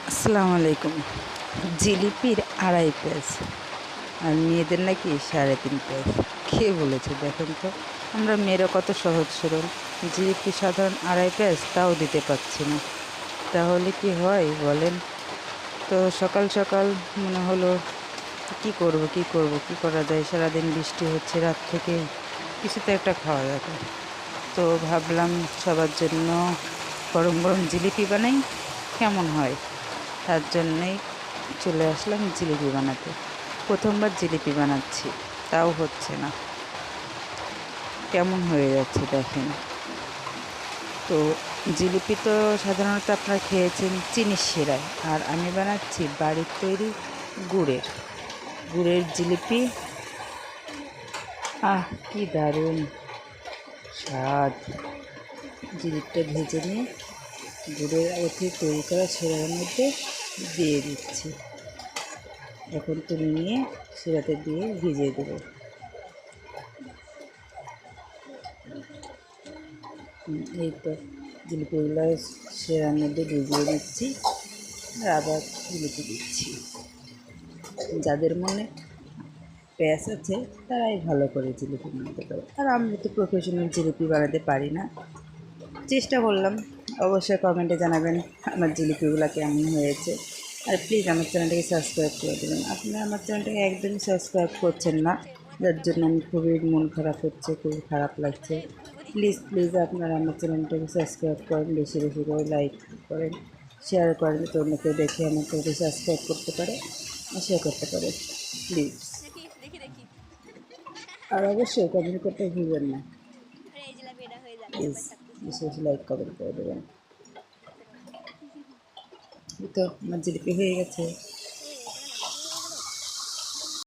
আসসালামু আলাইকুম। জিলিপির ২.৫ পেঁয়াজ আর মেয়েদের নাকি ৩.৫ পেঁয়াজ। কে বলেছে দেখেন তো? আমরা মেয়েরা কত সহজ সরল। জিলিপি সাধারণ ২.৫ পেঁয়াজ তাও দিতে পারছি না। তাহলে কি হয় বলেন? তো সকাল সকাল মনে হলো কি করা যায়? সারাদিন বৃষ্টি হচ্ছে রাত থেকে, কিছু তো একটা খাওয়া দরকার। তো ভাবলাম সবার জন্য গরম গরম জিলিপি বানাই, কেমন হয়? তার জন্যেই চলে আসলাম জিলিপি বানাতে। প্রথমবার জিলিপি বানাচ্ছি, তাও হচ্ছে না, কেমন হয়ে যাচ্ছে দেখেন। তো জিলিপি তো সাধারণত আপনারা খেয়েছেন চিনির শিরায়, আর আমি বানাচ্ছি বাড়ির তৈরি গুড়ের গুড়ের জিলিপি। কি দারুণ স্বাদ! জিলিপিটা ভেজে নিয়ে গুড়ের তৈরি করা শিরার মধ্যে দিয়ে দিচ্ছি। এখন তুলে নিয়ে শিরাতে দিয়ে ভিজিয়ে দেবো। এই তো জিলিপিগুলো শিরার মধ্যে ভিজিয়ে দিচ্ছি, আর আবার জিলিপি দিচ্ছি। যাদের মনে প্যাঁচ আছে তারাই ভালো করে জিলিপি বানাতে পারে, আর আমি তো প্রফেশনাল জিলিপি বানাতে পারি না। চেষ্টা করলাম। অবশ্যই কমেন্টে জানাবেন আমার জিলিপিগুলো কেমন হয়েছে। আর প্লিজ আমার চ্যানেলটাকে সাবস্ক্রাইব করে দেবেন। আপনারা আমার চ্যানেলটাকে একদমই সাবস্ক্রাইব করছেন না, যার জন্য আমি খুবই মন খারাপ হচ্ছে, খুবই খারাপ লাগছে। প্লিজ আপনারা আমার চ্যানেলটাকে সাবস্ক্রাইব করেন, বেশি বেশি করে লাইক করেন, শেয়ার করেন, তো অন্য কেউ দেখে আমার চ্যানেলটি সাবস্ক্রাইব করতে পারে, শেয়ার করতে পারে প্লিজ। আর অবশ্যই কমেন্ট করতে ভুলবেন না, প্লিজ বেশি বেশি লাইক কমেন্ট করে দেবেন। এই তো আমার জিলিপি হয়ে গেছে।